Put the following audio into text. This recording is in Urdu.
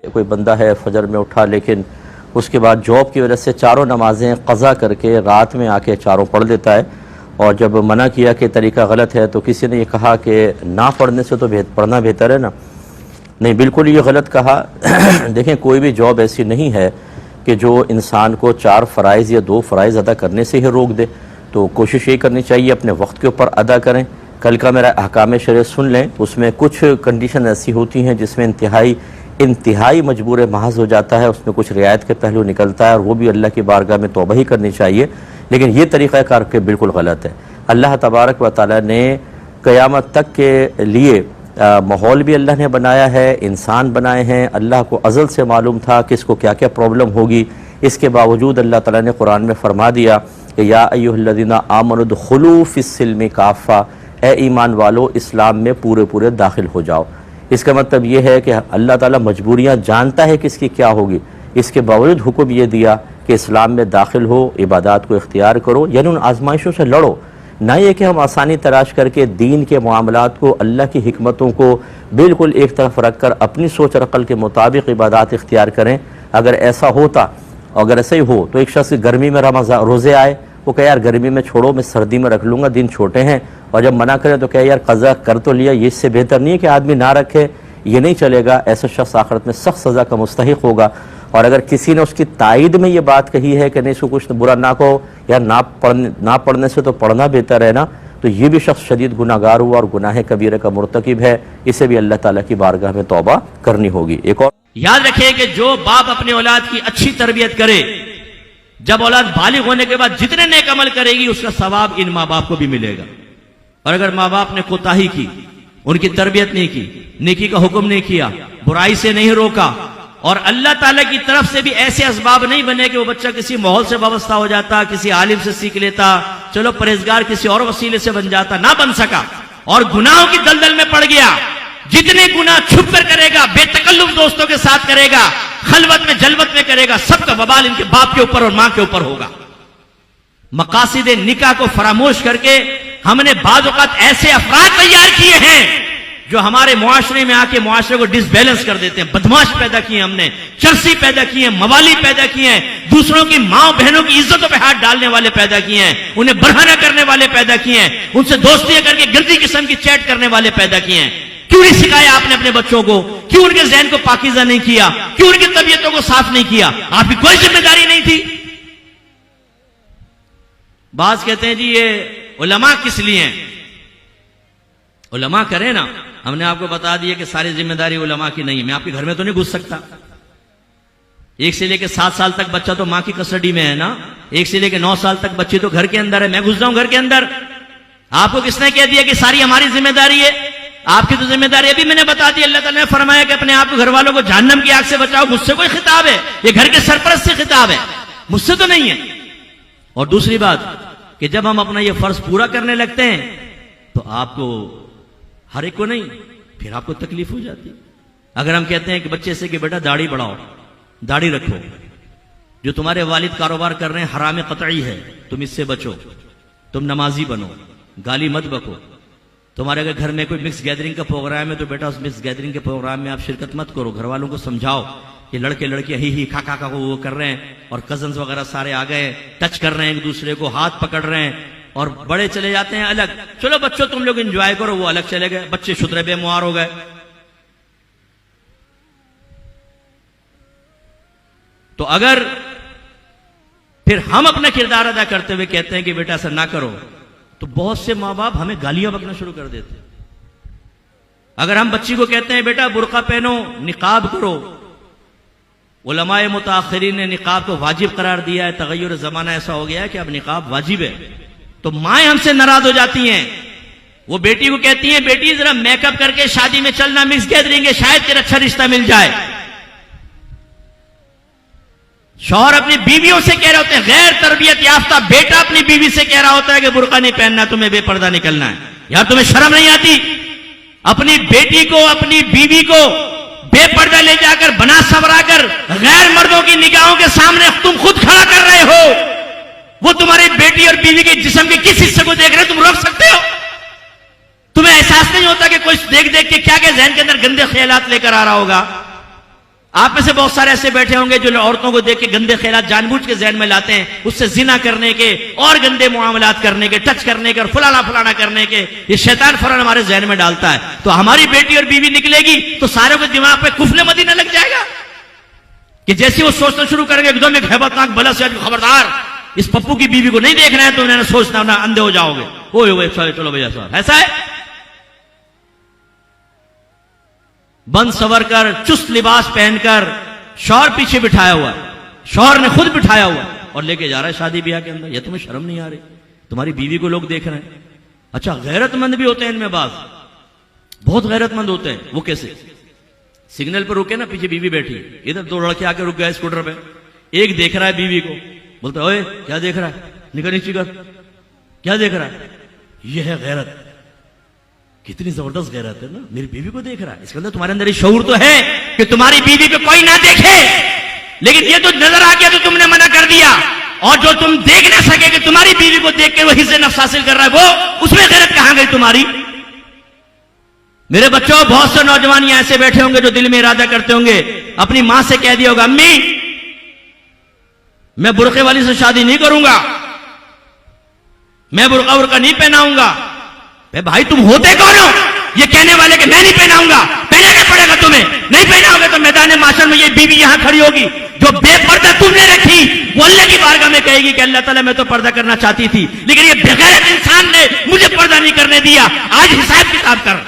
کوئی بندہ ہے فجر میں اٹھا لیکن اس کے بعد جاب کی وجہ سے چاروں نمازیں قضا کر کے رات میں آ کے چاروں پڑھ لیتا ہے، اور جب منع کیا کہ طریقہ غلط ہے تو کسی نے یہ کہا کہ نہ پڑھنے سے تو پڑھنا بہتر ہے نا۔ نہیں، بالکل یہ غلط کہا۔ دیکھیں، کوئی بھی جاب ایسی نہیں ہے کہ جو انسان کو 4 فرائض یا 2 فرائض ادا کرنے سے ہی روک دے، تو کوشش یہ کرنی چاہیے اپنے وقت کے اوپر ادا کریں۔ کل کا میرا احکام شرع سن لیں، اس میں کچھ کنڈیشن ایسی ہوتی ہیں جس میں انتہائی مجبور محض ہو جاتا ہے، اس میں کچھ رعایت کے پہلو نکلتا ہے، اور وہ بھی اللہ کی بارگاہ میں توبہ ہی کرنی چاہیے، لیکن یہ طریقہ کار کے بالکل غلط ہے۔ اللہ تبارک و تعالی نے قیامت تک کے لیے ماحول بھی اللہ نے بنایا ہے، انسان بنائے ہیں، اللہ کو ازل سے معلوم تھا کہ اس کو کیا کیا پرابلم ہوگی، اس کے باوجود اللہ تعالیٰ نے قرآن میں فرما دیا کہ یا ایھا الذین آمنوا ادخلوا فی السلم کافہ، اے ایمان والو اسلام میں پورے داخل ہو جاؤ۔ اس کا مطلب یہ ہے کہ اللہ تعالیٰ مجبوریاں جانتا ہے کہ اس کی کیا ہوگی، اس کے باوجود حکم یہ دیا کہ اسلام میں داخل ہو، عبادات کو اختیار کرو، یعنی ان آزمائشوں سے لڑو، نہ یہ کہ ہم آسانی تلاش کر کے دین کے معاملات کو، اللہ کی حکمتوں کو بالکل ایک طرف رکھ کر اپنی سوچ اور عقل کے مطابق عبادات اختیار کریں۔ اگر ایسا ہوتا، اگر ایسا ہی ہو تو ایک شخص گرمی میں روزے آئے، وہ کہے یار گرمی میں چھوڑو، میں سردی میں رکھ لوں گا، دن چھوٹے ہیں، اور جب منع کرے تو کہے یار قضا کر تو لیا، یہ اس سے بہتر نہیں ہے کہ آدمی نہ رکھے۔ یہ نہیں چلے گا، ایسا شخص آخرت میں سخت سزا کا مستحق ہوگا۔ اور اگر کسی نے اس کی تائید میں یہ بات کہی ہے کہ نہیں، اس کو کچھ برا نہ کہو، یا نہ پڑھنے سے تو پڑھنا بہتر ہے نا، تو یہ بھی شخص شدید گناہگار ہوا اور گناہ کبیرہ کا مرتکب ہے، اسے بھی اللہ تعالیٰ کی بارگاہ میں توبہ کرنی ہوگی۔ ایک اور یاد رکھیں کہ جو باپ اپنے اولاد کی اچھی تربیت کرے، جب اولاد بالغ ہونے کے بعد جتنے نیک عمل کرے گی اس کا ثواب ان ماں باپ کو بھی ملے گا۔ اور اگر ماں باپ نے کوتاہی کی، ان کی تربیت نہیں کی، نیکی کا حکم نہیں کیا، برائی سے نہیں روکا، اور اللہ تعالیٰ کی طرف سے بھی ایسے اسباب نہیں بنے کہ وہ بچہ کسی ماحول سے وابستہ ہو جاتا، کسی عالم سے سیکھ لیتا، چلو پرہیزگار کسی اور وسیلے سے بن جاتا، نہ بن سکا اور گناہوں کی دلدل میں پڑ گیا۔ جتنے گناہ چھپ کر کرے گا، بے تکلف دوستوں کے ساتھ کرے گا، خلوت میں جلوت میں کرے گا، سب کا وبال ان کے باپ کے اوپر اور ماں کے اوپر ہوگا۔ مقاصد نکاح کو فراموش کر کے ہم نے بعض اوقات ایسے افراد تیار کیے ہیں جو ہمارے معاشرے میں آ کے معاشرے کو ڈس بیلنس کر دیتے ہیں۔ بدماش پیدا کیے ہم نے، چرسی پیدا کیے ہیں، موالی پیدا کیے ہیں، دوسروں کی ماں بہنوں کی عزتوں پہ ہاتھ ڈالنے والے پیدا کیے ہیں، انہیں برہنہ کرنے والے پیدا کیے ہیں، ان سے دوستیاں کر کے گندی قسم کی چیٹ کرنے والے پیدا کیے ہیں۔ کیوں نہیں سکھایا آپ نے اپنے بچوں کو؟ کیوں ان کے ذہن کو پاکیزہ نہیں کیا؟ کیوں ان کی طبیعتوں کو صاف نہیں کیا؟ آپ کی کوئی ذمہ داری نہیں تھی؟ بعض کہتے ہیں جی یہ علماء کس لیے ہیں؟ علماء کریں نا، ہم نے آپ کو بتا دیا کہ ساری ذمہ داری علماء کی نہیں ہے۔ میں آپ کے گھر میں تو نہیں گھس سکتا۔ 1 سے لے کے 7 سال تک بچہ تو ماں کی کسٹڈی میں ہے نا، 1 سے لے کے 9 سال تک بچے تو گھر کے اندر ہے، میں گھس جاؤں گھر کے اندر؟ آپ کو کس نے کہہ دیا کہ ساری ہماری ذمہ داری ہے؟ آپ کی تو ذمہ داری ابھی میں نے بتا دی۔ اللہ تعالیٰ نے فرمایا کہ اپنے آپ کو گھر والوں کو جہنم کی آگ سے بچاؤ۔ مجھ سے کوئی خطاب ہے؟ یہ گھر کے سرپرست سے خطاب ہے، مجھ سے تو نہیں ہے۔ اور دوسری بات کہ جب ہم اپنا یہ فرض پورا کرنے لگتے ہیں تو آپ کو، ہر ایک کو نہیں، پھر آپ کو تکلیف ہو جاتی۔ اگر ہم کہتے ہیں کہ بچے سے کہ بیٹا داڑھی بڑھاؤ، داڑھی رکھو، جو تمہارے والد کاروبار کر رہے ہیں حرام قطعی ہے، تم اس سے بچو، تم نمازی بنو، گالی مت بکو۔ تمہارے اگر گھر میں کوئی مکس گیدرنگ کا پروگرام ہے تو بیٹا اس مکس گیدرنگ کے پروگرام میں آپ شرکت مت کرو۔ گھر والوں کو سمجھاؤ کہ لڑکے لڑکیاں ہی کھا کھا کو وہ کر رہے ہیں، اور کزنز وغیرہ سارے آ گئے، ٹچ کر رہے ہیں ایک دوسرے کو، ہاتھ پکڑ رہے ہیں، اور بڑے چلے جاتے ہیں الگ۔ چلو بچوں تم لوگ انجوائے کرو، وہ الگ چلے گئے، بچے شترے بے موار ہو گئے۔ تو اگر پھر ہم اپنا کردار ادا کرتے ہوئے کہتے ہیں کہ بیٹا ایسا نہ کرو، تو بہت سے ماں باپ ہمیں گالیاں بکنا شروع کر دیتے ہیں۔ اگر ہم بچی کو کہتے ہیں بیٹا برقع پہنو، نقاب کرو، علماء متاخرین نے نقاب کو واجب قرار دیا ہے، تغیر زمانہ ایسا ہو گیا ہے کہ اب نقاب واجب ہے، تو مائیں ہم سے ناراض ہو جاتی ہیں۔ وہ بیٹی کو کہتی ہیں بیٹی ذرا میک اپ کر کے شادی میں چلنا، مکس گیدرنگ ہے، شاید تیرا اچھا رشتہ مل جائے۔ شوہر اپنی بیویوں سے کہہ رہے ہوتے ہیں، غیر تربیت یافتہ بیٹا اپنی بیوی سے کہہ رہا ہوتا ہے کہ برقع نہیں پہننا، تمہیں بے پردہ نکلنا ہے۔ یار تمہیں شرم نہیں آتی؟ اپنی بیٹی کو، اپنی بیوی کو بے پردہ لے جا کر بنا سورا کر غیر مردوں کی نگاہوں کے سامنے تم خود کھڑا کر رہے ہو۔ وہ تمہاری بیٹی اور بیوی کے جسم کے کس حصے کو دیکھ رہے تم روک سکتے ہو؟ تمہیں احساس نہیں ہوتا کہ کوئی دیکھ دیکھ کے کیا ذہن کے اندر گندے خیالات لے کر آ رہا ہوگا؟ آپ میں سے بہت سارے ایسے بیٹھے ہوں گے جو عورتوں کو دیکھ کے گندے خیالات جان بوجھ کے ذہن میں لاتے ہیں، اس سے زنا کرنے کے اور گندے معاملات کرنے کے، ٹچ کرنے کے اور فلانا کرنے کے، یہ شیطان فوراً ہمارے ذہن میں ڈالتا ہے. تو ہماری بیٹی اور بیوی نکلے گی تو ساروں کے دماغ پہ کفل مدینہ لگ جائے گا کہ جیسے وہ سوچنا شروع کریں گے ایک دم ایک ہیبت ناک بلا سے خبردار اس پپو کی بیوی کو نہیں دیکھنا ہے تو انہوں نے سوچنا اندھے ہو جاؤ گے. چلو بھیا صاحب ایسا ہے. بند سور کر چست لباس پہن کر شوہر پیچھے بٹھایا ہوا ہے، شوہر نے خود بٹھایا ہوا ہے اور لے کے جا رہا ہے شادی بیاہ کے اندر. یہ تمہیں شرم نہیں آ رہی؟ تمہاری بیوی کو لوگ دیکھ رہے ہیں. اچھا غیرت مند بھی ہوتے ہیں ان میں بعض، بہت غیرت مند ہوتے ہیں. وہ کیسے؟ سگنل پہ رکے نا، پیچھے بیوی بیٹھی، ادھر دو لڑکے آ کے رک گئے اسکوٹر پہ، ایک دیکھ رہا ہے بیوی کو، بولتا ہے اوئے کیا دیکھ رہا ہے، نکل نیچے کر، کیا دیکھ رہا ہے؟ یہ ہے غیرت. کتنی زبردست غیرت ہے نا، میری بیوی کو دیکھ رہا ہے. اس کے اندر تمہارے اندر یہ شعور تو ہے کہ تمہاری بیوی کو کوئی نہ دیکھے، لیکن یہ تو نظر آ گیا تو تم نے منع کر دیا. اور جو تم دیکھ نہ سکے کہ تمہاری بیوی کو دیکھ کے وہ حصے نفس حاصل کر رہا ہے، وہ اس میں غیرت کہاں گئی تمہاری؟ میرے بچوں، بہت سے نوجوان یہاں ایسے بیٹھے ہوں گے جو دل میں ارادہ کرتے ہوں گے، اپنی ماں سے کہہ دیا ہوگا امی میں برقعے والی سے شادی نہیں کروں گا، میں برقع ورقع نہیں پہناؤں گا. بھائی تم ہوتے کون ہو یہ کہنے والے کہ میں نہیں پہناؤں گا؟ پہنانا پڑے گا تمہیں. نہیں پہناؤ گے تو میدان معاشر میں یہ بیوی یہاں کھڑی ہوگی جو بے پردہ تم نے رکھی، وہ اللہ کی بارگاہ میں کہے گی کہ اللہ تعالیٰ میں تو پردہ کرنا چاہتی تھی لیکن یہ بغیرت انسان نے مجھے پردہ نہیں کرنے دیا، آج حساب کتاب کر.